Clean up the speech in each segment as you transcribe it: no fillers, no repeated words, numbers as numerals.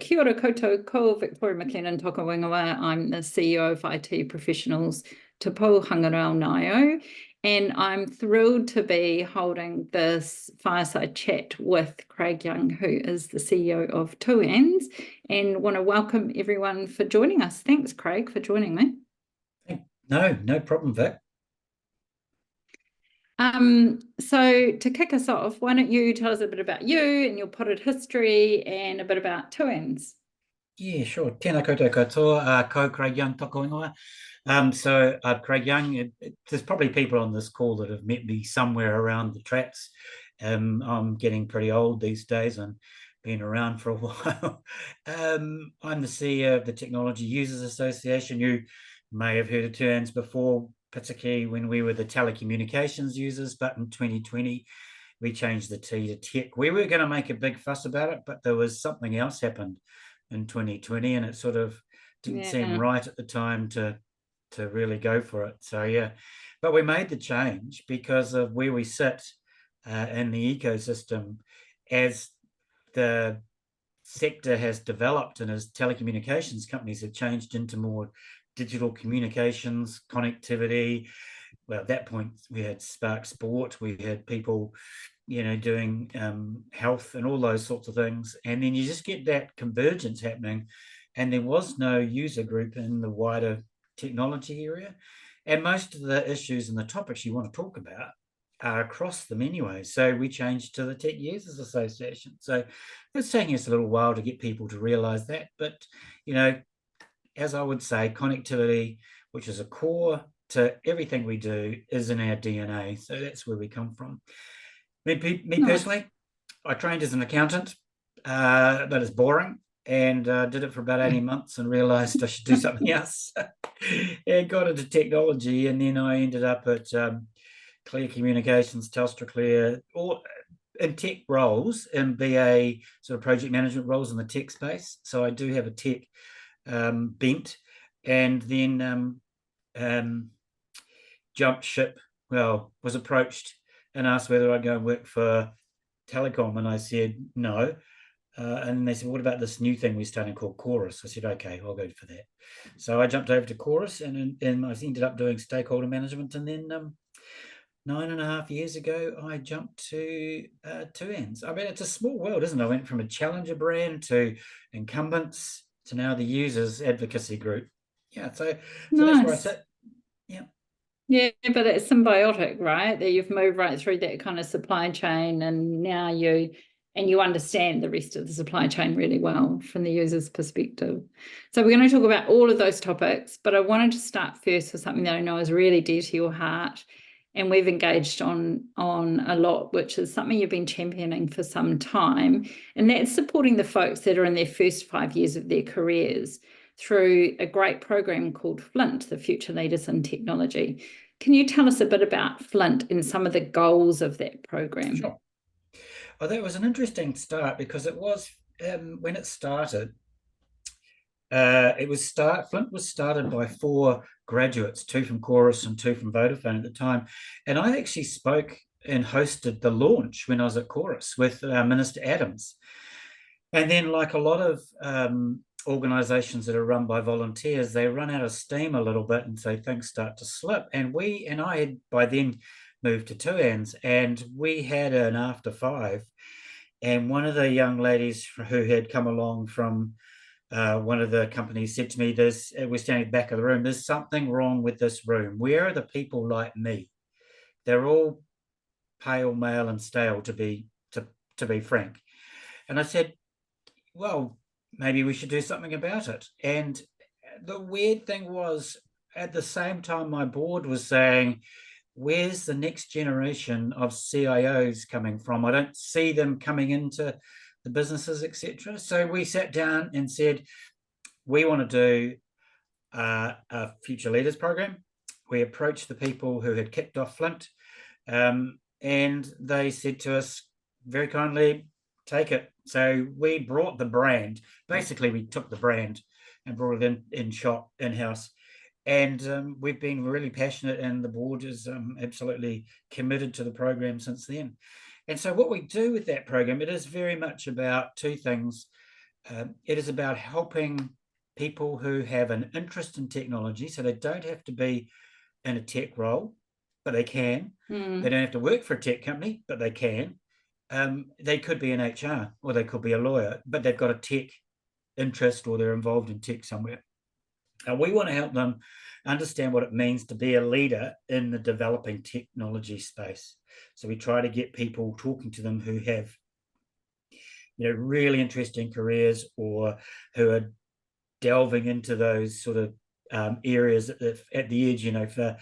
kia ora koutou ko Victoria McLennan toka wingawa. I'm the CEO of IT Professionals Te Pou Hangarau Ngaio, and I'm thrilled to be holding this fireside chat with Craig Young, who is the CEO of Two Ends, and want to welcome everyone for joining us. Thanks, Craig, for joining me. No problem, Vic. So to kick us off, why don't you tell us a bit about you and your potted history and a bit about Two Ends? Yeah, sure. Tēnā koutou katoa, ko Craig Young toka ingoa. Craig Young, there's probably people on this call that have met me somewhere around the traps. I'm getting pretty old these days and been around for a while. I'm the CEO of the Technology Users Association. You may have heard of Two Ends before, particularly when we were the telecommunications users, but in 2020, we changed the T to tech. We were going to make a big fuss about it, but there was something else happened in 2020, and it sort of didn't seem right at the time to really go for it. So yeah, but we made the change because of where we sit in the ecosystem as the sector has developed and as telecommunications companies have changed into more digital communications, connectivity. Well, at that point, we had Spark Sport, we had people, doing health and all those sorts of things. And then you just get that convergence happening. And there was no user group in the wider technology area. And most of the issues and the topics you want to talk about are across them anyway. So we changed to the Tech Users Association. So it's taking us a little while to get people to realize that. But, as I would say, connectivity, which is a core to everything we do, is in our DNA. So that's where we come from. Me personally, I trained as an accountant, but it's boring, and did it for about 18 months and realized I should do something else. And got into technology, and then I ended up at Clear Communications, Telstra Clear, all in tech roles, and BA sort of project management roles in the tech space. So I do have a tech bent, and then jumped ship. Well, was approached and asked whether I'd go and work for telecom, and I said no. And they said, what about this new thing we're starting called Chorus? I said, okay, I'll go for that. So I jumped over to Chorus, and I ended up doing stakeholder management. And then 9.5 years ago, I jumped to Two Ends. I mean, it's a small world, isn't it? I went from a challenger brand to incumbents to now the users advocacy group. Yeah, so that's where I sit. Yeah. Yeah, but it's symbiotic, right? That you've moved right through that kind of supply chain, and now you understand the rest of the supply chain really well from the user's perspective. So we're going to talk about all of those topics, but I wanted to start first with something that I know is really dear to your heart, and we've engaged on a lot, which is something you've been championing for some time, and that's supporting the folks that are in their first 5 years of their careers through a great program called Flint, the Future Leaders in Technology. Can you tell us a bit about Flint and some of the goals of that program? Sure. Well, that was an interesting start because it was, when it started, Flint was started by 4 graduates, 2 from Chorus and 2 from Vodafone at the time. And I actually spoke and hosted the launch when I was at Chorus with Minister Adams. And then, like a lot of organizations that are run by volunteers, they run out of steam a little bit, and so things start to slip. And I had by then moved to Two Ends, and we had an after 5. And one of the young ladies who had come along from one of the companies said to me, we're standing at the back of the room, there's something wrong with this room. Where are the people like me? They're all pale, male, and stale, to be frank. And I said, well, maybe we should do something about it. And the weird thing was, at the same time, my board was saying, where's the next generation of CIOs coming from? I don't see them coming into the businesses, etc. So we sat down and said, we want to do a future leaders program. We approached the people who had kicked off Flint, and they said to us very kindly, take it. So we brought the brand. Basically, we took the brand and brought it in-house. And we've been really passionate, and the board is absolutely committed to the program since then. And so what we do with that program, it is very much about 2 things. It is about helping people who have an interest in technology, so they don't have to be in a tech role, but they can. They don't have to work for a tech company, but they can. They could be in HR or they could be a lawyer, but they've got a tech interest or they're involved in tech somewhere. And we want to help them understand what it means to be a leader in the developing technology space. So we try to get people talking to them who have, really interesting careers or who are delving into those sort of areas at the edge, for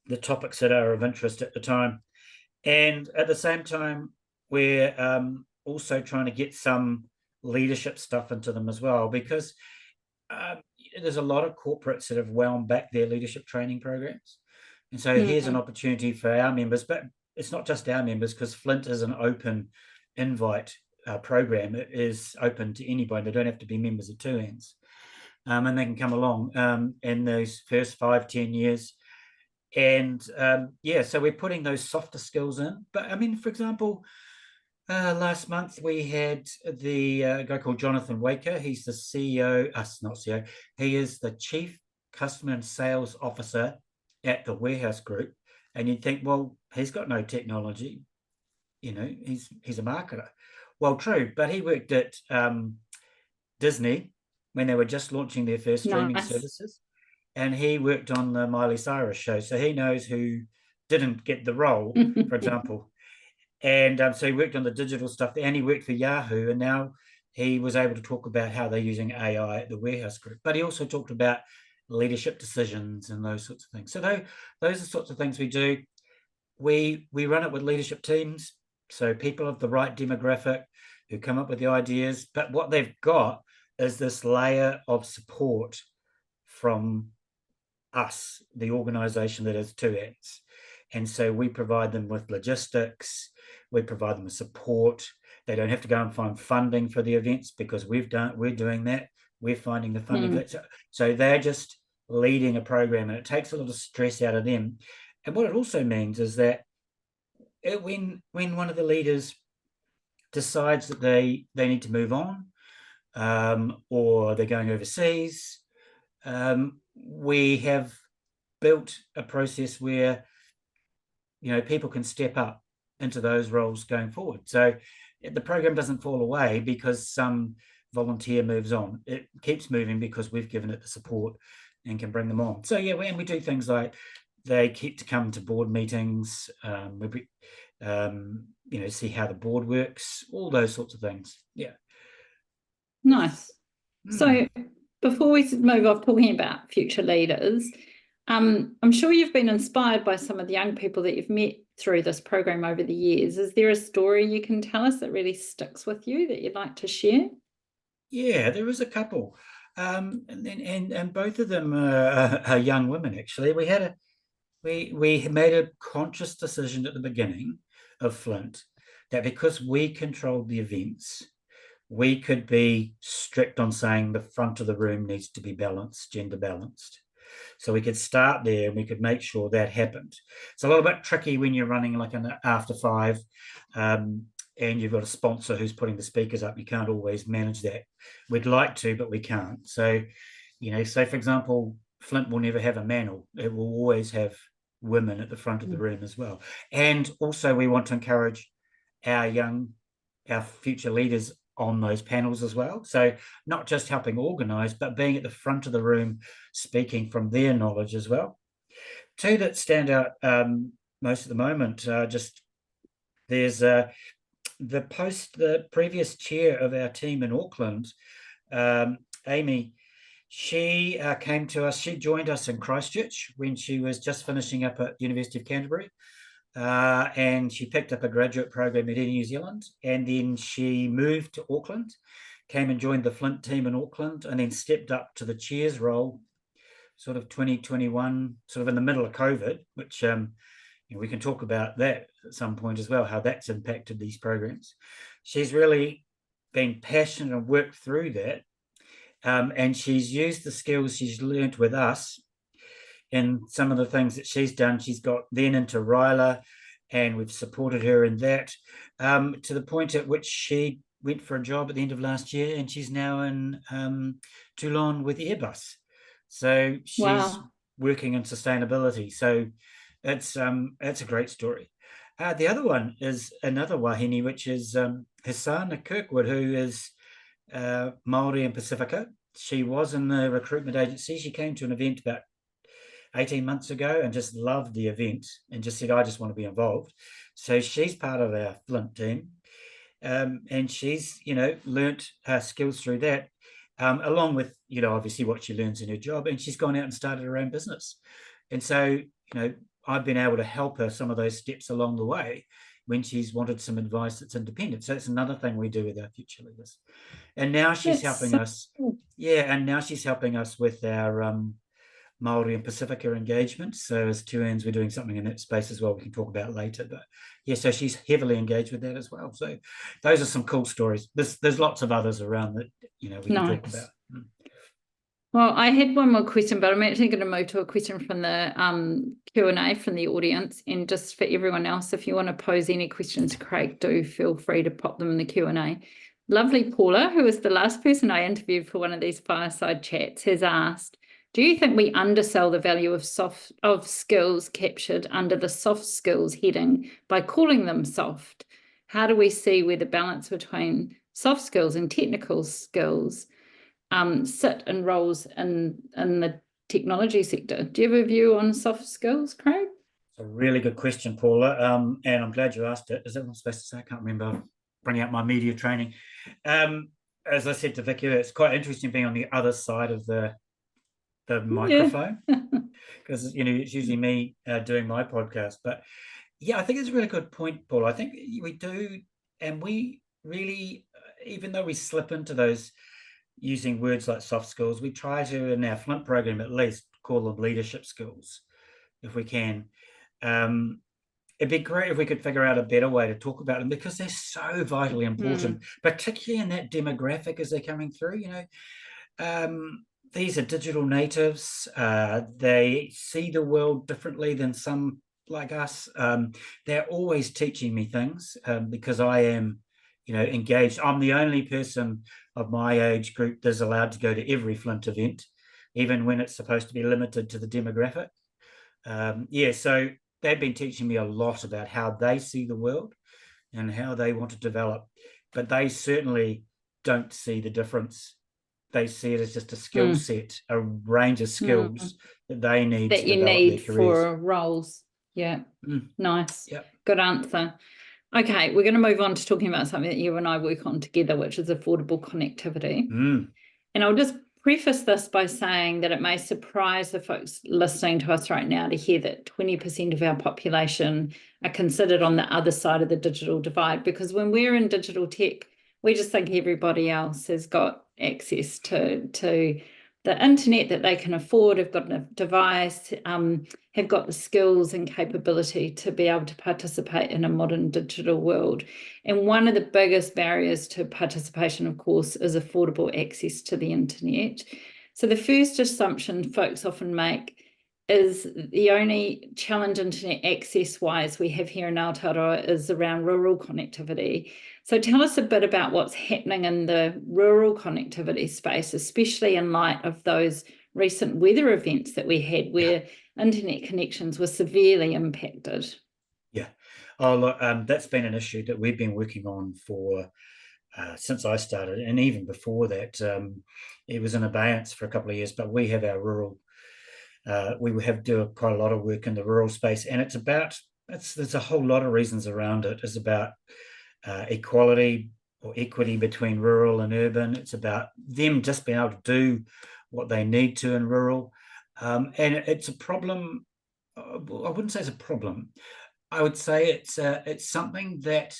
the topics that are of interest at the time. And at the same time, we're also trying to get some leadership stuff into them as well, because there's a lot of corporates that have wound back their leadership training programs. And so here's an opportunity for our members, but it's not just our members, because Flint is an open invite program. It is open to anybody. They don't have to be members of Two Hands. And they can come along in those first 5-10 years. And so we're putting those softer skills in. But I mean, for example, last month we had the guy called Jonathan Waker. He's the CEO, not CEO. He is the Chief Customer and Sales Officer at the Warehouse Group. And you'd think, well, he's got no technology. He's a marketer. Well, true, but he worked at Disney when they were just launching their first streaming services. And he worked on the Miley Cyrus show. So he knows who didn't get the role, for example. And so he worked on the digital stuff, and he worked for Yahoo. And now he was able to talk about how they're using AI at the Warehouse Group. But he also talked about leadership decisions and those sorts of things. So those are the sorts of things we do. We run it with leadership teams. So people of the right demographic who come up with the ideas. But what they've got is this layer of support from us, the organization that is Two Hands. And so we provide them with logistics, we provide them with support. They don't have to go and find funding for the events, because we're doing that. We're finding the funding for that. So they're just leading a program, and it takes a lot of stress out of them. And what it also means is that when one of the leaders decides that they need to move on, or they're going overseas, we have built a process where people can step up into those roles going forward. So the program doesn't fall away because some volunteer moves on. It keeps moving because we've given it the support and can bring them on. So we do things like they keep to come to board meetings. See how the board works, all those sorts of things. Yeah. Nice. So before we move off talking about future leaders, I'm sure you've been inspired by some of the young people that you've met through this program over the years. Is there a story you can tell us that really sticks with you that you'd like to share? Yeah, there is a couple, and both of them are young women. Actually, we made a conscious decision at the beginning of Flint that because we controlled the events, we could be strict on saying the front of the room needs to be balanced, gender balanced. So we could start there and we could make sure that happened. It's a little bit tricky when you're running like an after 5 and you've got a sponsor who's putting the speakers up. You can't always manage that. We'd like to, but we can't. So, so for example, Flint will never have a manel. It will always have women at the front of the room as well. And also we want to encourage our future leaders on those panels as well. So not just helping organize, but being at the front of the room, speaking from their knowledge as well. Two that stand out most at the moment, there's the previous chair of our team in Auckland, Amy. She came to us. She joined us in Christchurch when she was just finishing up at University of Canterbury. And she picked up a graduate program at Air New Zealand, and then she moved to Auckland, came and joined the Flint team in Auckland, and then stepped up to the chair's role sort of 2021, sort of in the middle of COVID, which we can talk about that at some point as well, how that's impacted these programs. She's really been passionate and worked through that, and she's used the skills she's learned with us in some of the things that she's done. She's got then into RILA, and we've supported her in that, to the point at which she went for a job at the end of last year, and she's now in Toulon with Airbus. So she's Wow. working in sustainability. So it's a great story. The other one is another wahine, which is Hisana Kirkwood, who is Maori and Pacifica. She was in the recruitment agency. She came to an event about 18 months ago and just loved the event and just said, I just want to be involved. So she's part of our Flint team. And she's, learnt her skills through that, along with, obviously what she learns in her job. And she's gone out and started her own business. And so, I've been able to help her some of those steps along the way when she's wanted some advice that's independent. So it's another thing we do with our future leaders. And now she's That's helping so us. cool. Yeah, and now she's helping us with our Maori and Pacifica engagement. So as Tuans, we're doing something in that space as well. We can talk about later, but yeah, so she's heavily engaged with that as well. So those are some cool stories. There's lots of others around that we can talk about. Nice. Well, I had one more question, but I'm actually going to move to a question from the Q&A from the audience. And just for everyone else, if you want to pose any questions to Craig, do feel free to pop them in the Q&A. Lovely Paula, who was the last person I interviewed for one of these fireside chats, has asked, do you think we undersell the value of skills captured under the soft skills heading by calling them soft? How do we see where the balance between soft skills and technical skills sit in roles in the technology sector? Do you have a view on soft skills, Craig? It's a really good question, Paula, and I'm glad you asked it. Is that what I'm supposed to say? I can't remember. Bringing out my media training. As I said to Vicky, it's quite interesting being on the other side of the microphone because it's usually me doing my podcast. But yeah, I think it's a really good point, Paul. I think we do, and we really, even though we slip into those using words like soft skills, we try to, in our Flint program at least, call them leadership skills if we can. It'd be great if we could figure out a better way to talk about them because they're so vitally important, particularly in that demographic as they're coming through. These are digital natives. They see the world differently than some like us. They're always teaching me things because I am, engaged. I'm the only person of my age group that's allowed to go to every Flint event, even when it's supposed to be limited to the demographic. So they've been teaching me a lot about how they see the world and how they want to develop, but they certainly don't see the difference. They see it as just a skill set, a range of skills that they need that to you develop need their careers. for roles. Yeah. Nice. Yep. Good answer. Okay, we're going to move on to talking about something that you and I work on together, which is affordable connectivity. And I'll just preface this by saying that it may surprise the folks listening to us right now to hear that 20% of our population are considered on the other side of the digital divide, because when we're in digital tech, we just think everybody else has got access to the internet that they can afford, have got a device, have got the skills and capability to be able to participate in a modern digital world. And one of the biggest barriers to participation, of course, is affordable access to the internet. So the first assumption folks often make is the only challenge internet access-wise we have here in Aotearoa is around rural connectivity. So tell us a bit about what's happening in the rural connectivity space, especially in light of those recent weather events that we had where internet connections were severely impacted. Yeah. Oh, look, that's been an issue that we've been working on for since I started, and even before that. It was in abeyance for a couple of years, but we have our rural we have do quite a lot of work in the rural space, and there's a whole lot of reasons around it. It's about equality or equity between rural and urban. It's about them just being able to do what they need to in rural, and it's a problem. I wouldn't say it's a problem. I would say it's something that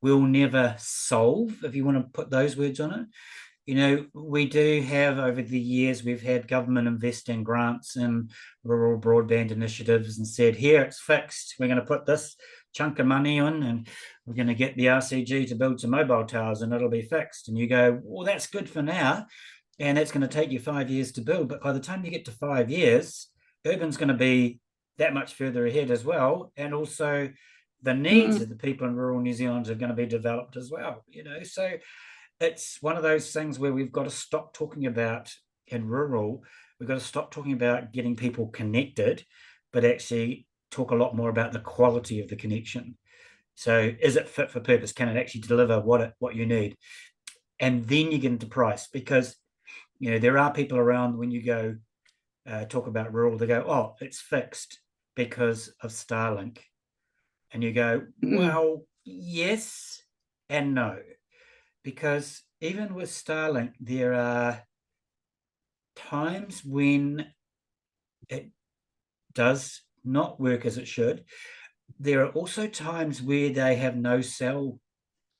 we'll never solve, if you want to put those words on it. We do have, over the years, we've had government investing grants in rural broadband initiatives and said, here, it's fixed. We're going to put this chunk of money on and we're going to get the RCG to build some mobile towers and it'll be fixed. And you go, well, that's good for now. And that's going to take you 5 years to build. But by the time you get to 5 years, urban's going to be that much further ahead as well. And also the needs of the people in rural New Zealand are going to be developed as well, so it's one of those things where we've got to stop talking about in rural, we've got to stop talking about getting people connected, but actually talk a lot more about the quality of the connection. So is it fit for purpose? Can it actually deliver what you need? And then you get into price, because there are people around when you go talk about rural, they go, oh, it's fixed because of Starlink. And you go, well, yes and no. Because even with Starlink, there are times when it does not work as it should. There are also times where they have no cell,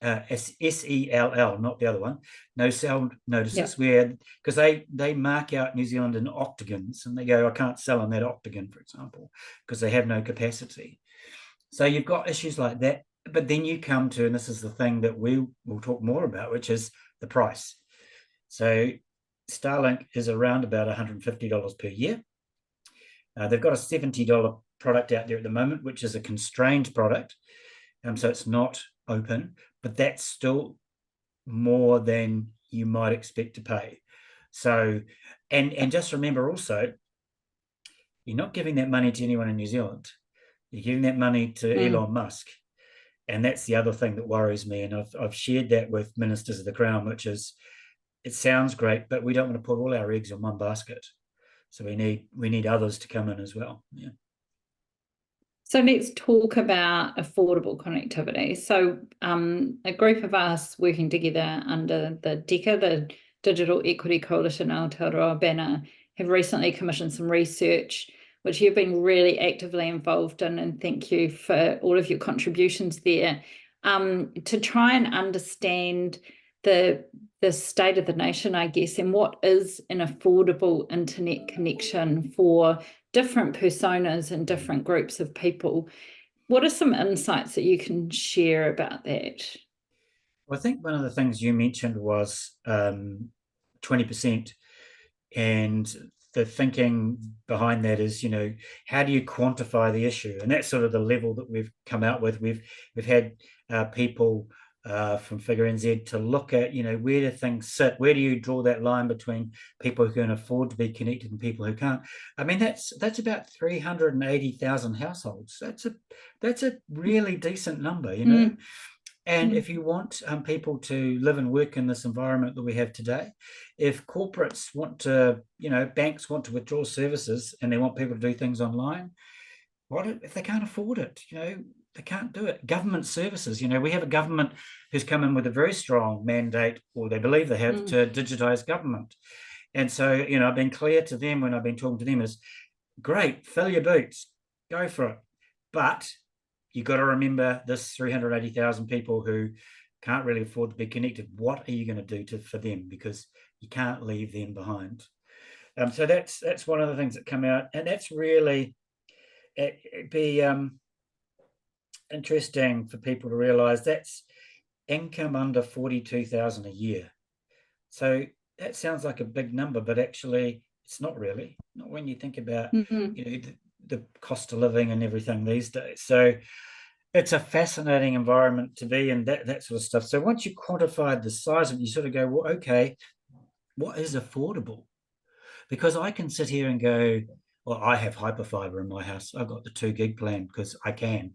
SELL, not the other one, no cell notices, where, because they mark out New Zealand in octagons, and they go, I can't sell on that octagon, for example, because they have no capacity. So you've got issues like that. But then you come to, and this is the thing that we will talk more about, which is the price. So Starlink is around about $150 per year. They've got a $70 product out there at the moment, which is a constrained product. So it's not open, but that's still more than you might expect to pay. So, and just remember also, you're not giving that money to anyone in New Zealand. You're giving that money to Elon Musk. And that's the other thing that worries me. And I've shared that with ministers of the Crown, which is, it sounds great, but we don't want to put all our eggs in one basket. So we need others to come in as well. Yeah. So let's talk about affordable connectivity. So a group of us working together under the DECA, the Digital Equity Coalition Aotearoa banner, have recently commissioned some research, which you've been really actively involved in, and thank you for all of your contributions there, to try and understand the state of the nation, I guess, and what is an affordable internet connection for different personas and different groups of people. What are some insights that you can share about that? Well, I think one of the things you mentioned was 20%. And the thinking behind that is, how do you quantify the issue? And that's sort of the level that we've come out with. We've had people from Figure NZ to look at, where do things sit? Where do you draw that line between people who can afford to be connected and people who can't? I mean, that's about 380,000 households. That's a really decent number, And if you want people to live and work in this environment that we have today, if corporates want to, banks want to withdraw services and they want people to do things online, what if they can't afford it? They can't do it. Government services, we have a government who's come in with a very strong mandate, or they believe they have, to digitize government. And so, I've been clear to them when I've been talking to them is, great, fill your boots, go for it. But you've got to remember this 380,000 people who can't really afford to be connected. What are you going to do for them? Because you can't leave them behind. So that's one of the things that come out, and that's really, it'd be interesting for people to realise that's income under 42,000 a year. So that sounds like a big number, but actually it's not really. Not when you think about the cost of living and everything these days. So it's a fascinating environment to be in, that sort of stuff. So once you quantified the size of it, you sort of go, well, okay, what is affordable? Because I can sit here and go, well, I have hyperfiber in my house. I've got the 2 gig plan because I can,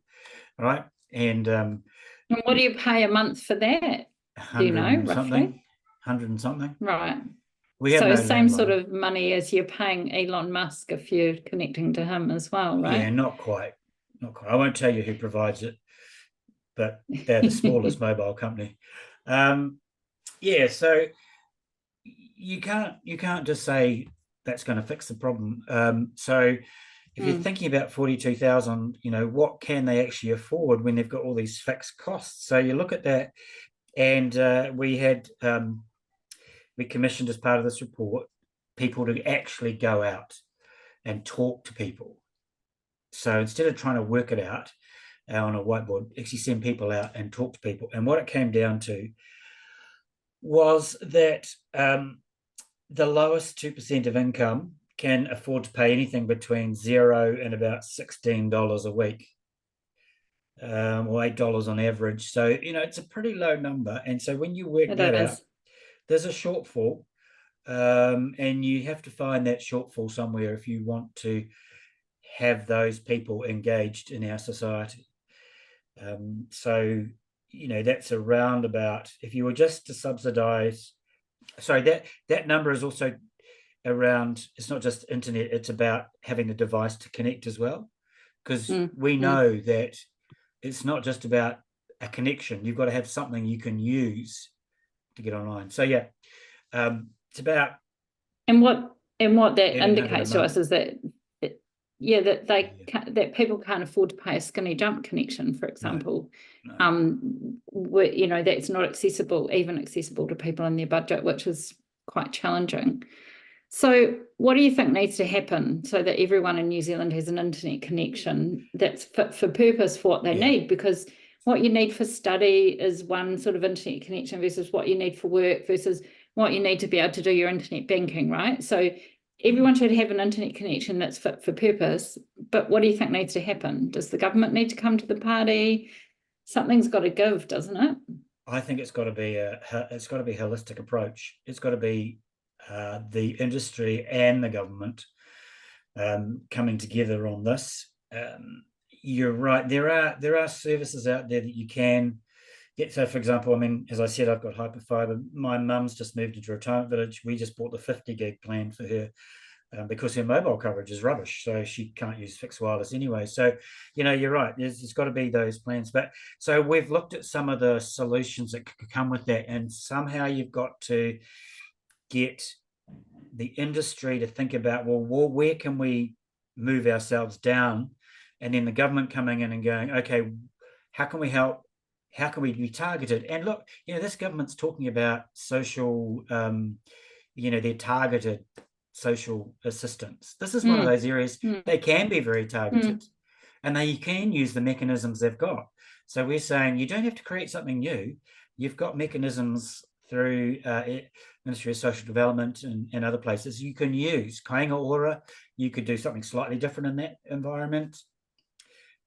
right? And what do you pay a month for that? Do you know, roughly? 100 and something. Right. We have no same landline. sort of money as you're paying Elon Musk if you're connecting to him as well, right? Yeah, not quite. I won't tell you who provides it, but they're the smallest mobile company. Yeah, so you can't just say that's going to fix the problem. So if you're thinking about 42,000, what can they actually afford when they've got all these fixed costs? So you look at that, and we commissioned, as part of this report, people to actually go out and talk to people. So instead of trying to work it out on a whiteboard, actually send people out and talk to people. And what it came down to was that the lowest 2% of income can afford to pay anything between $0 and about $16 a week. or $8 on average. So, it's a pretty low number. And so when you work It that out, is. there's a shortfall, and you have to find that shortfall somewhere if you want to have those people engaged in our society. So, that's around about, if you were just to subsidize, sorry, that number is also around, it's not just internet, it's about having a device to connect as well. Because we know that it's not just about a connection. You've got to have something you can use to get online. So yeah, it's about And what that 1,800 a indicates to us month. is that that Yeah. that people can't afford to pay a skinny jump connection, for No, example. no. That's not even accessible to people in their budget, which is quite challenging. So what do you think needs to happen so that everyone in New Zealand has an internet connection that's fit for purpose for what they Yeah. need? Because what you need for study is one sort of internet connection versus what you need for work versus what you need to be able to do your internet banking, right? So everyone should have an internet connection that's fit for purpose. But what do you think needs to happen? Does the government need to come to the party? Something's got to give, doesn't it? I think it's got to be a holistic approach. It's got to be the industry and the government coming together on this. You're right. There are services out there that you can get. So, for example, I mean, as I said, I've got hyperfiber. My mum's just moved into a retirement village. We just bought the 50 gig plan for her. Because her mobile coverage is rubbish, so she can't use fixed wireless anyway. So, you're right. There's got to be those plans. But so we've looked at some of the solutions that could come with that, and somehow you've got to get the industry to think about, well, where can we move ourselves down, and then the government coming in and going, okay, how can we help? How can we be targeted? And look, this government's talking about social, they're targeted social assistance. This is one of those areas they can be very targeted, and they can use the mechanisms they've got. So we're saying you don't have to create something new. You've got mechanisms through Ministry of Social Development and other places you can use. Kainga Ora, you could do something slightly different in that environment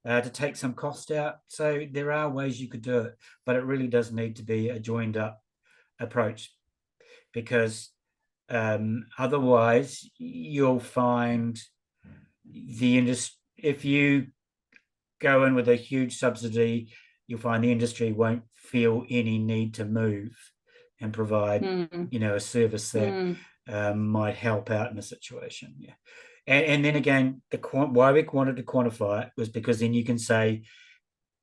to take some cost out. So there are ways you could do it, but it really does need to be a joined up approach, because otherwise you'll find the industry, if you go in with a huge subsidy, you'll find the industry won't feel any need to move and provide a service that might help out in a situation. Yeah. And then again, why we wanted to quantify it was because then you can say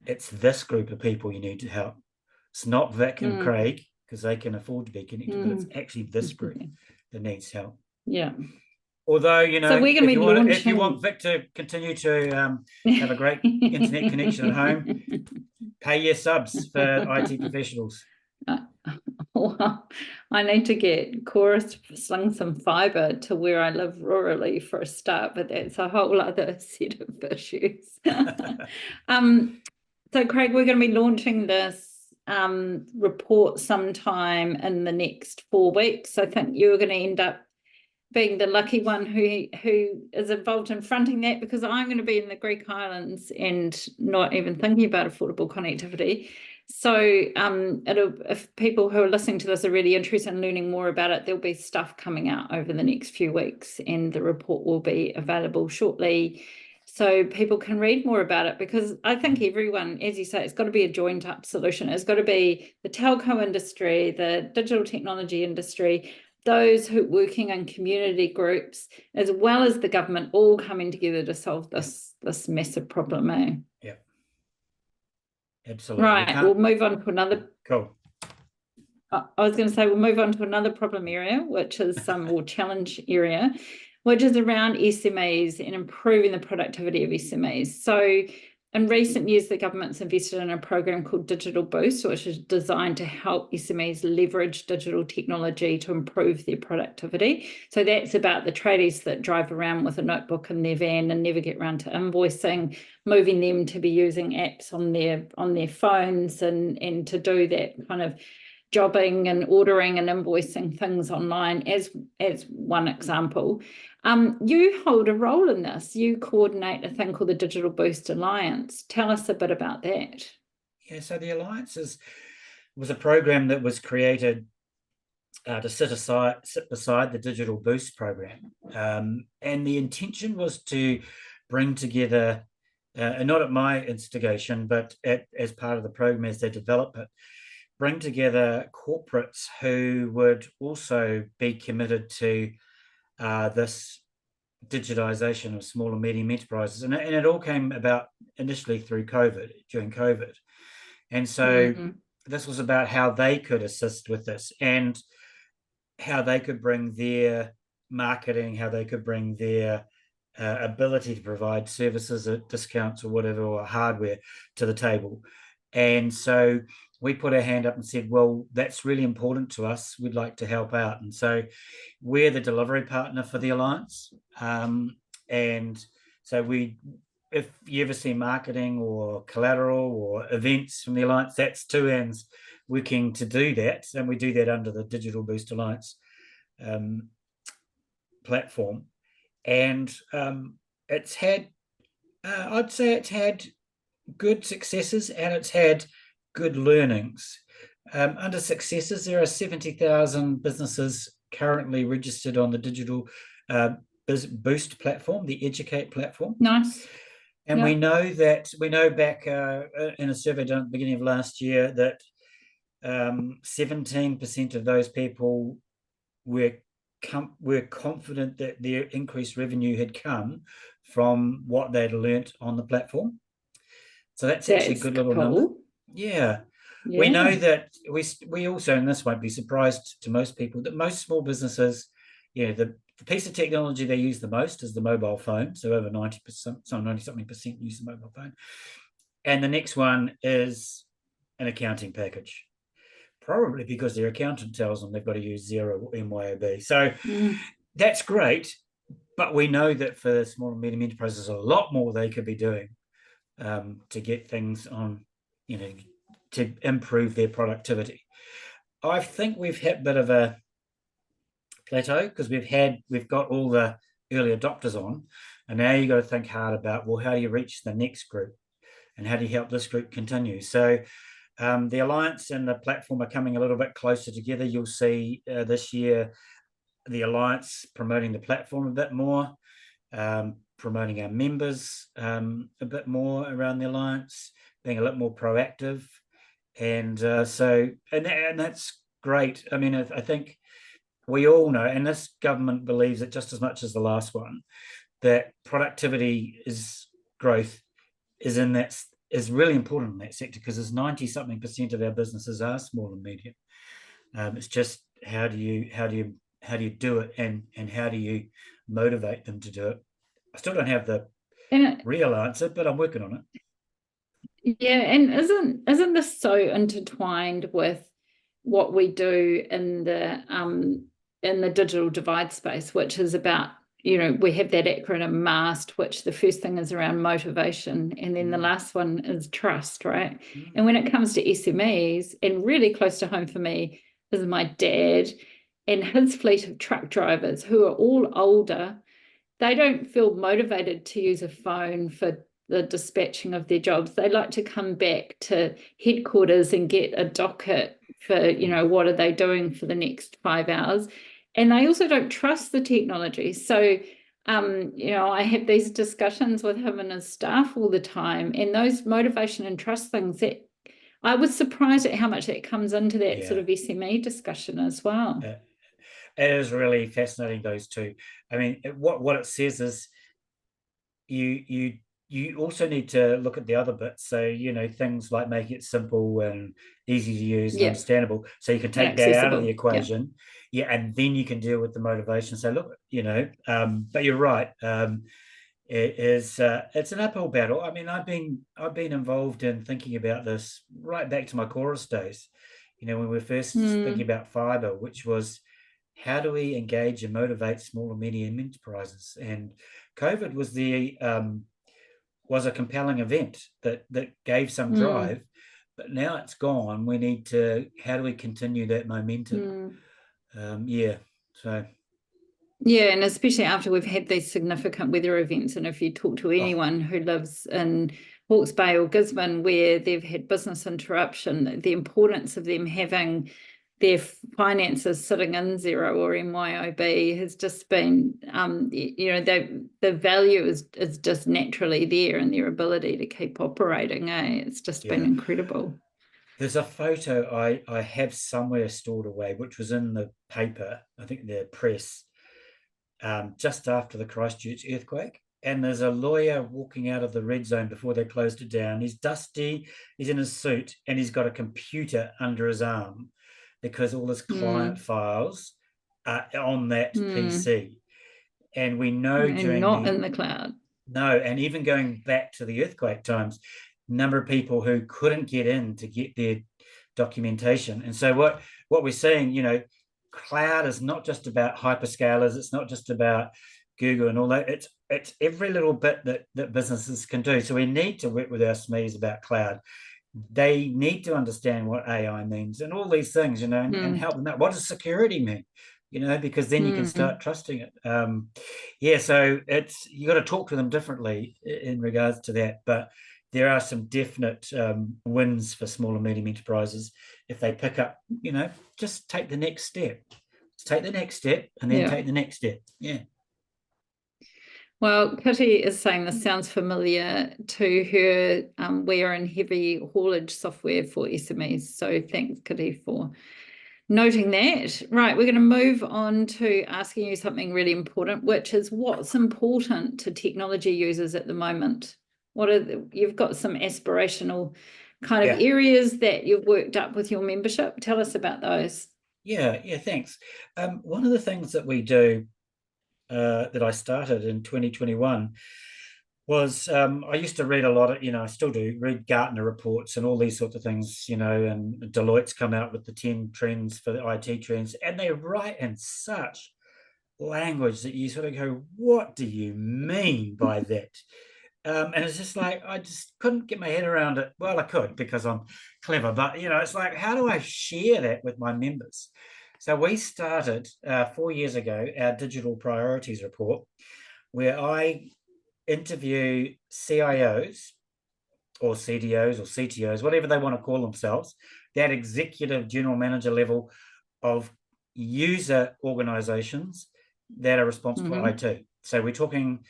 it's this group of people you need to help. It's not Vic and Craig, because they can afford to be connected, but it's actually this group that needs help. Yeah. Although, so we're going to be launching... if you want Vic to continue to have a great internet connection at home, pay your subs for IT professionals. Well, I need to get Chorus slung some fibre to where I live rurally for a start, but that's a whole other set of issues. So, Craig, we're going to be launching this report sometime in the next 4 weeks. I think you're going to end up being the lucky one who is involved in fronting that, because I'm going to be in the Greek Islands and not even thinking about affordable connectivity. So if people who are listening to this are really interested in learning more about it, there'll be stuff coming out over the next few weeks, and the report will be available shortly so people can read more about it, because I think everyone, as you say, it's got to be a joined up solution. It's got to be the telco industry, the digital technology industry, those who are working in community groups, as well as the government, all coming together to solve this massive problem, eh? Yeah. Absolutely. Right, we'll move on to another. Cool. I was going to say we'll move on to another problem area, which is some more challenge area, which is around SMEs and improving the productivity of SMEs. So in recent years, the government's invested in a program called Digital Boost, which is designed to help SMEs leverage digital technology to improve their productivity. So that's about the tradies that drive around with a notebook in their van and never get around to invoicing, moving them to be using apps on their phones and to do that kind of jobbing and ordering and invoicing things online as one example. You hold a role in this. You coordinate a thing called the Digital Boost Alliance. Tell us a bit about that. Yeah, so the Alliance was a program that was created to sit beside the Digital Boost program, and the intention was to bring together, and not at my instigation, but as part of the program as they develop it, bring together corporates who would also be committed to this digitization of small and medium enterprises. And it all came about initially through during COVID. And so this was about how they could assist with this and how they could bring their marketing, how they could bring their ability to provide services at discounts or whatever, or hardware to the table. And so we put our hand up and said, well, that's really important to us. We'd like to help out. And so we're the delivery partner for the Alliance. And so if you ever see marketing or collateral or events from the Alliance, that's 2 ends working to do that. And we do that under the Digital Boost Alliance platform. And it's had, I'd say it's had good successes and it's had good learnings. Under successes, there are 70,000 businesses currently registered on the Digital Boost platform, the Educate platform. Nice. And yep. we know back in a survey done at the beginning of last year that 17% of those people were confident that their increased revenue had come from what they'd learnt on the platform. So that's actually a good little number. Yeah. We know that we also, and this won't be surprised to most people, that most small businesses, the piece of technology they use the most is the mobile phone. So over 90%, some 90-something% use the mobile phone. And the next one is an accounting package, probably because their accountant tells them they've got to use Xero or MYOB. So that's great, but we know that for small and medium enterprises, a lot more they could be doing to get things on, to improve their productivity. I think we've hit a bit of a plateau because we've got all the early adopters on, and now you've got to think hard about, well, how do you reach the next group and how do you help this group continue? So the Alliance and the platform are coming a little bit closer together. You'll see this year the Alliance promoting the platform a bit more, promoting our members a bit more around the Alliance, being a little more proactive. And and that's great. I mean, I think we all know, and this government believes it just as much as the last one, that productivity growth is really important in that sector, because there's 90-something% of our businesses are small and medium. It's just how do you do it, and how do you motivate them to do it? I still don't have the real answer, but I'm working on it. Yeah, and isn't this so intertwined with what we do in the digital divide space, which is about, we have that acronym MAST, which the first thing is around motivation, and then the last one is trust, right? And when it comes to SMEs, and really close to home for me is my dad and his fleet of truck drivers who are all older. They don't feel motivated to use a phone for the dispatching of their jobs. They like to come back to headquarters and get a docket for, what are they doing for the next 5 hours. And they also don't trust the technology. So, I have these discussions with him and his staff all the time. And those motivation and trust things, that I was surprised at how much that comes into that sort of SME discussion as well. It is really fascinating, those two. I mean, what it says is you also need to look at the other bits. So, things like making it simple and easy to use and understandable. So you can take that out of the equation. Yeah. And then you can deal with the motivation. So look, but you're right. It's an uphill battle. I mean, I've been involved in thinking about this right back to my chorus days, when we were first thinking about fibre, which was, how do we engage and motivate small and medium enterprises? And COVID was a compelling event that gave some drive, but now it's gone. We need to, how do we continue that momentum? Yeah, so. Yeah, and especially after we've had these significant weather events, and if you talk to Oh, anyone who lives in Hawke's Bay or Gisborne where they've had business interruption, the importance of them having their finances sitting in Xero or MYOB has just been, the value is just naturally there, and their ability to keep operating. It's just been yeah. incredible. There's a photo I have somewhere stored away, which was in the paper, I think the press, just after the Christchurch earthquake. And there's a lawyer walking out of the red zone before they closed it down. He's dusty, he's in his suit, and he's got a computer under his arm because all his client files are on that PC. And we know And during not the, in the cloud. no, and even going back to the earthquake times, number of people who couldn't get in to get their documentation. And so what we're seeing, cloud is not just about hyperscalers, it's not just about Google and all that. It's every little bit that businesses can do. So we need to work with our SMEs about cloud. They need to understand what AI means and all these things, and help them out. What does security mean? Because then you can start trusting it. Yeah, so you got to talk to them differently in regards to that. But there are some definite wins for small and medium enterprises if they pick up, just take the next step. Just take the next step and then take the next step. Yeah. Well, Kitty is saying this sounds familiar to her. We are in heavy haulage software for SMEs. So thanks, Kitty, for noting that. Right, we're going to move on to asking you something really important, which is what's important to technology users at the moment. You've got some aspirational kind of areas that you've worked up with your membership. Tell us about those. Yeah, thanks. One of the things that we do that I started in 2021 was I used to read a lot of, I still do read Gartner reports and all these sorts of things, and Deloitte's come out with the 10 trends for the IT trends, and they write in such language that you sort of go, what do you mean by that? And it's just like, I just couldn't get my head around it. Well, I could because I'm clever, but it's like, how do I share that with my members? So we started 4 years ago our digital priorities report, where I interview CIOs or CDOs or CTOs, whatever they want to call themselves, that executive general manager level of user organizations that are responsible for IT. So we're talking,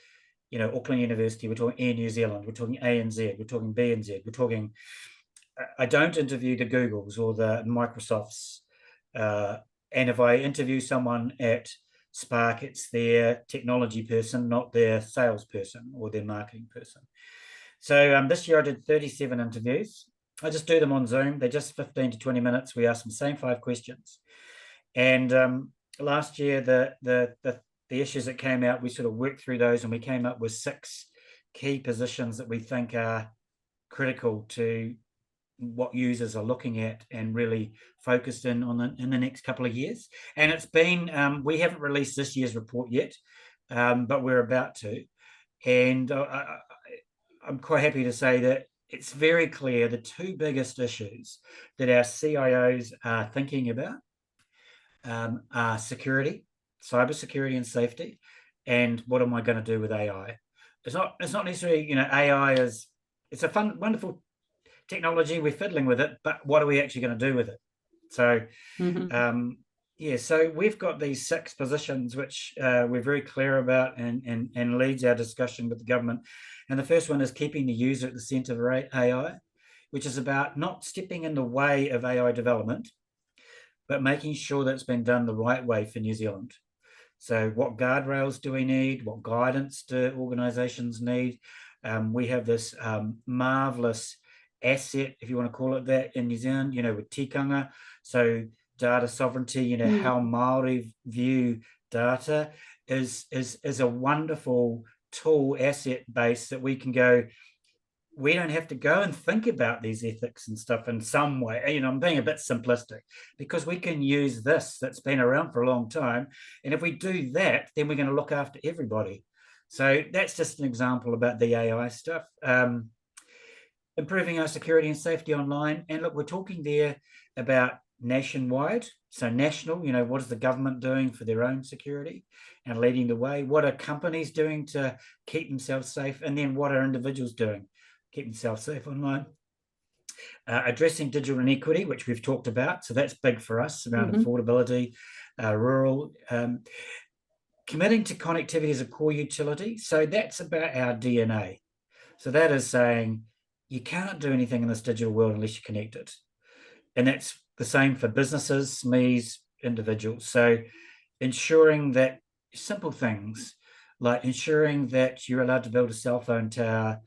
Auckland University, we're talking Air New Zealand, we're talking ANZ, we're talking BNZ, we're talking, I don't interview the Googles or the Microsofts. And if I interview someone at Spark, it's their technology person, not their salesperson or their marketing person. So this year I did 37 interviews. I just do them on Zoom. They're just 15 to 20 minutes. We ask them the same 5 questions. And last year, the issues that came out, we sort of worked through those, and we came up with 6 key positions that we think are critical to what users are looking at and really focused in on in the next couple of years. And it's been, we haven't released this year's report yet, but we're about to. And I'm quite happy to say that it's very clear the 2 biggest issues that our CIOs are thinking about are security, cybersecurity and safety, and what am I going to do with AI? It's not necessarily, AI it's a wonderful technology, we're fiddling with it, but what are we actually going to do with it? So so we've got these 6 positions which we're very clear about and leads our discussion with the government. And the first one is keeping the user at the center of AI, which is about not stepping in the way of AI development, but making sure that it's been done the right way for New Zealand. So what guardrails do we need? What guidance do organizations need? We have this marvelous asset, if you want to call it that, in New Zealand, with tikanga. So data sovereignty, how Māori view data is a wonderful tool, asset base that we can go, we don't have to go and think about these ethics and stuff in some way. I'm being a bit simplistic because we can use this that's been around for a long time. And if we do that, then we're going to look after everybody. So that's just an example about the AI stuff. improving our security and safety online. And look, we're talking there about nationwide. So national, you know, what is the government doing for their own security and leading the way? What are companies doing to keep themselves safe? And then what are individuals doing, keep themselves safe online? Addressing digital inequity, which we've talked about. So that's big for us around affordability, rural, committing to connectivity as a core utility. So that's about our DNA. So that is saying you can't do anything in this digital world unless you're connected. And that's the same for businesses, SMEs, individuals. So ensuring that simple things like ensuring that you're allowed to build a cell phone tower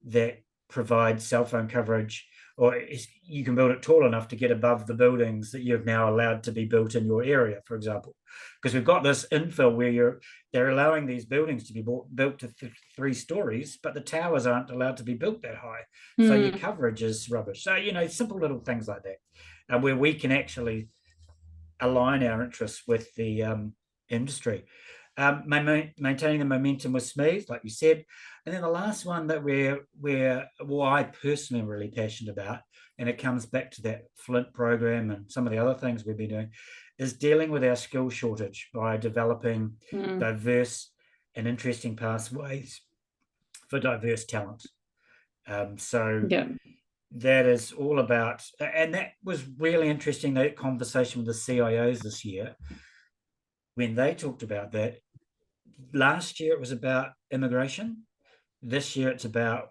that provides cell phone coverage, or you can build it tall enough to get above the buildings that you've now allowed to be built in your area, for example. Because we've got this infill where they're allowing these buildings to be built to 3 stories, but the towers aren't allowed to be built that high. So your coverage is rubbish. So, you know, simple little things like that, where we can actually align our interests with the industry. Maintaining the momentum with SMEs, like you said. And then the last one that I personally am really passionate about, and it comes back to that Flint program and some of the other things we've been doing, is dealing with our skill shortage by developing diverse and interesting pathways for diverse talent. That is all about, and that was really interesting, that conversation with the CIOs this year, when they talked about that. Last year it was about immigration. This year it's about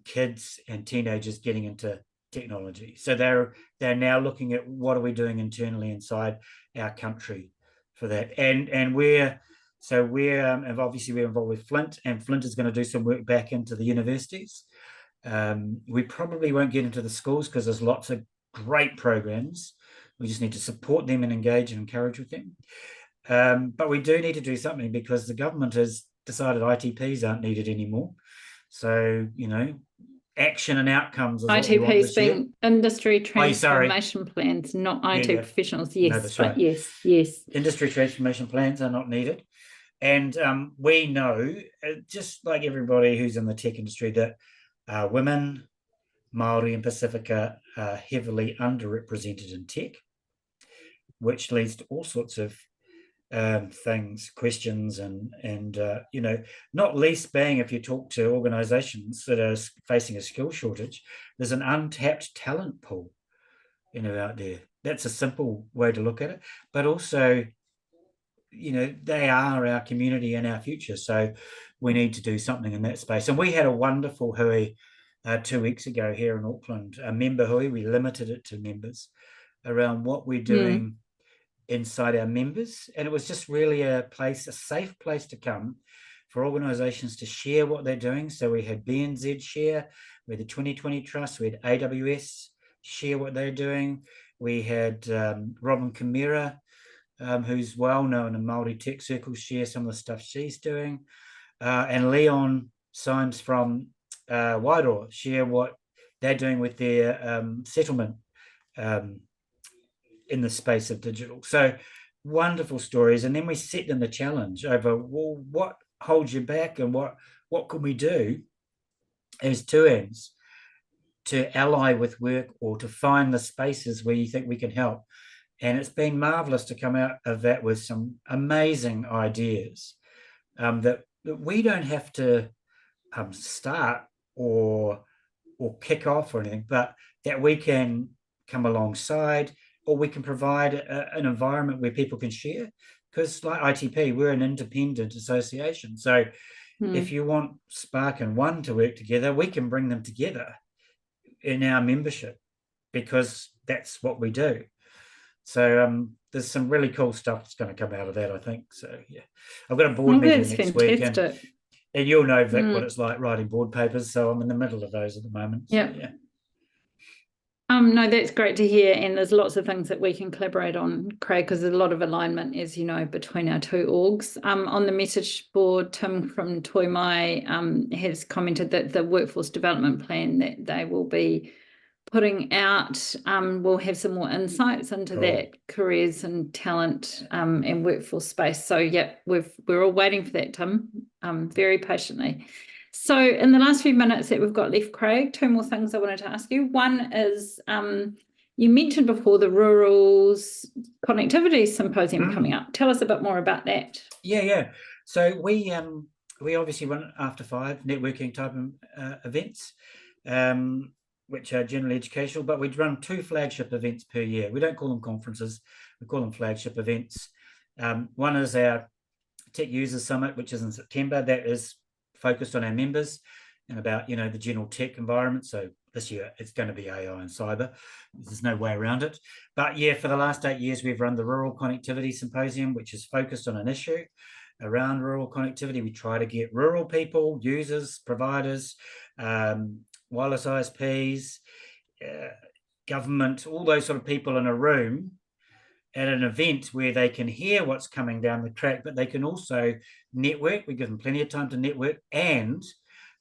kids and teenagers getting into technology. So they're now looking at what are we doing internally inside our country for that. And we're obviously we're involved with Flint, and Flint is going to do some work back into the universities. We probably won't get into the schools because there's lots of great programs. We just need to support them and engage and encourage with them. But we do need to do something because the government has decided ITPs aren't needed anymore. So, you know, action and outcomes is what we want ITPs being industry transformation plans, not IT professionals. Yes, no, that's right. Yes. Industry transformation plans are not needed. And we know, just like everybody who's in the tech industry, that women, Māori and Pacifica are heavily underrepresented in tech, which leads to all sorts of things, questions, and you know, not least being, if you talk to organizations that are facing a skill shortage, there's an untapped talent pool, you know, out there. That's a simple way to look at it. But also, you know, they are our community and our future. So we need to do something in that space. And we had a wonderful hui 2 weeks ago here in Auckland, a member hui. We limited it to members around what we're doing inside our members. And it was just really a safe place to come for organizations to share what they're doing. So we had BNZ share, we had the 2020 Trust, we had AWS share what they're doing. We had Robin Kamira, who's well known in Māori tech circles, share some of the stuff she's doing. And Leon Symes from Wairoa share what they're doing with their settlement in the space of digital. So wonderful stories. And then we set them the challenge over, well, what holds you back and what can we do as TUANs to ally with work or to find the spaces where you think we can help. And it's been marvelous to come out of that with some amazing ideas that we don't have to start or kick off or anything, but that we can come alongside, or we can provide an environment where people can share. Because like ITP, we're an independent association. So if you want Spark and One to work together, we can bring them together in our membership because that's what we do. So there's some really cool stuff that's going to come out of that, I think. So yeah, I've got a board meeting next week, and you'll know, Vic, what it's like writing board papers. So I'm in the middle of those at the moment. So, yeah. No, that's great to hear. And there's lots of things that we can collaborate on, Craig, because there's a lot of alignment, as you know, between our two orgs. On the message board, Tim from Toimai has commented that the workforce development plan that they will be putting out will have some more insights into that careers and talent and workforce space. So, yeah, we're all waiting for that, Tim, very patiently. So in the last few minutes that we've got left, Craig, two more things I wanted to ask you. One is you mentioned before the Rural's Connectivity Symposium coming up. Tell us a bit more about that. Yeah. So we obviously run after five networking type events, which are generally educational, but we run two flagship events per year. We don't call them conferences, we call them flagship events. One is our Tech Users Summit, which is in September. That is focused on our members and about, the general tech environment. So this year it's going to be AI and cyber. There's no way around it. But yeah, for the last 8 years, we've run the Rural Connectivity Symposium, which is focused on an issue around rural connectivity. We try to get rural people, users, providers, wireless ISPs, government, all those sort of people in a room at an event where they can hear what's coming down the track, but they can also network. We give them plenty of time to network. And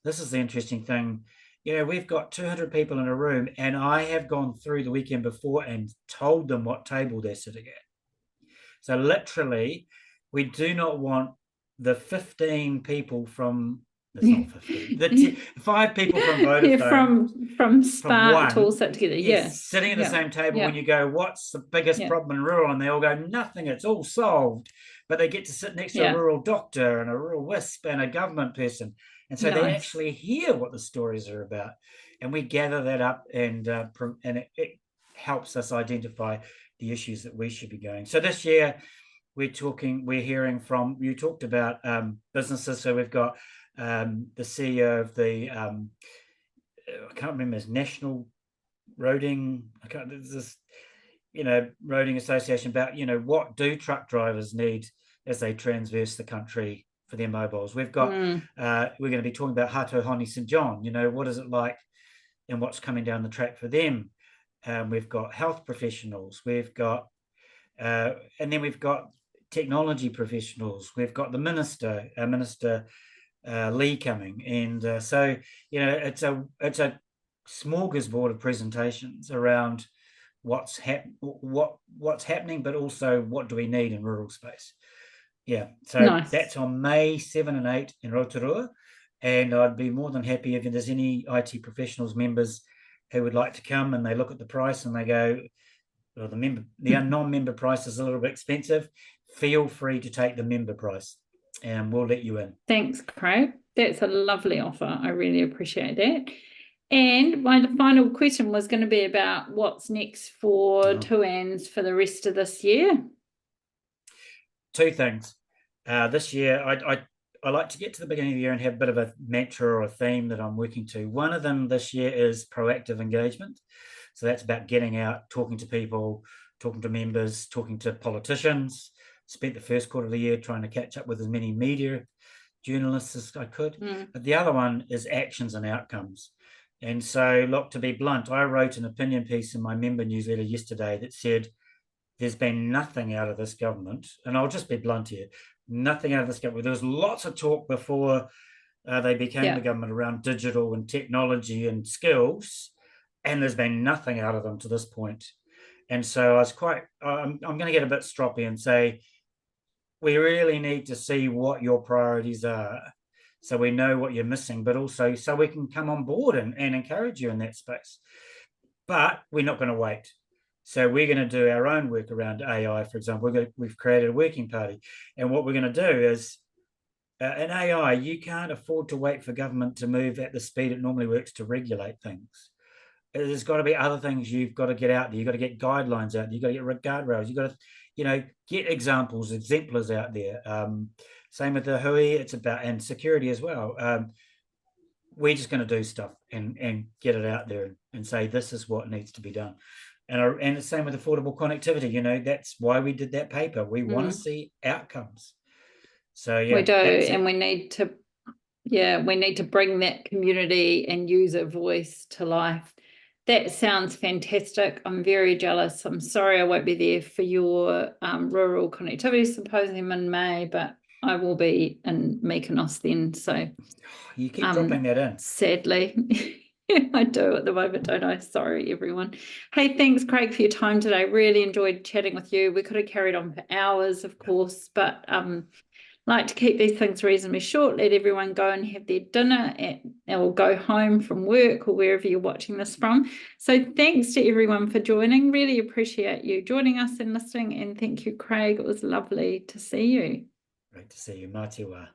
this is the interesting thing. We've got 200 people in a room, and I have gone through the weekend before and told them what table they're sitting at. So literally, we do not want the 15 people from, it's not 15, the 5 people from Vodafone, from Spark one, to all sit together. yes, sitting at the same table. When you go, what's the biggest problem in rural? And they all go, nothing, it's all solved. But they get to sit next to a rural doctor and a rural WISP and a government person. And so they actually hear what the stories are about. And we gather that up, and it helps us identify the issues that we should be going. So this year, we're hearing from, you talked about businesses. So we've got the CEO of the, I can't remember his National Roading, Roading Association, about, what do truck drivers need as they transverse the country for their mobiles. We've got, we're going to be talking about Hato Honi St John, what is it like and what's coming down the track for them. We've got health professionals, we've got, and then we've got technology professionals, we've got the Minister Lee coming, and so it's a smorgasbord of presentations around what's happening, but also what do we need in rural space. So that's on May 7 and 8 in Rotorua, and I'd be more than happy if there's any IT professionals members who would like to come, and they look at the price and they go, well, the non-member price is a little bit expensive. Feel free to take the member price, and we'll let you in. Thanks, Craig. That's a lovely offer. I really appreciate that. And my final question was going to be about what's next for Tuans for the rest of this year. Two things. This year, I like to get to the beginning of the year and have a bit of a mantra or a theme that I'm working to. One of them this year is proactive engagement. So that's about getting out, talking to people, talking to members, talking to politicians. Spent the first quarter of the year trying to catch up with as many media journalists as I could. But the other one is actions and outcomes. And so, look, to be blunt, I wrote an opinion piece in my member newsletter yesterday that said there's been nothing out of this government, and I'll just be blunt here, nothing out of this government. There was lots of talk before they became the government around digital and technology and skills, and there's been nothing out of them to this point. And so I was I'm going to get a bit stroppy and say, we really need to see what your priorities are so we know what you're missing, but also so we can come on board and encourage you in that space. But we're not going to wait. So we're going to do our own work around AI, for example. We've created a working party. And what we're going to do is, in AI, you can't afford to wait for government to move at the speed it normally works to regulate things. There's got to be other things you've got to get out there. You've got to get guidelines out there. You've got to get guardrails. You've got to, get examples, exemplars out there. Same with the Hui, it's about, and security as well. We're just going to do stuff and get it out there and say, this is what needs to be done. And the same with affordable connectivity. That's why we did that paper. We want to see outcomes. So yeah, we do, and we need to bring that community and user voice to life. That sounds fantastic. I'm very jealous. I'm sorry I won't be there for your Rural Connectivity Symposium in May, but I will be in Mykonos then. So you keep dropping that in. Sadly. I do at the moment, don't I? Sorry, everyone. Hey, thanks, Craig, for your time today. Really enjoyed chatting with you. We could have carried on for hours, of course, but like to keep these things reasonably short, let everyone go and have their dinner or go home from work or wherever you're watching this from. So thanks to everyone for joining. Really appreciate you joining us and listening. And thank you, Craig. It was lovely to see you. Great to see you. Mā te wā.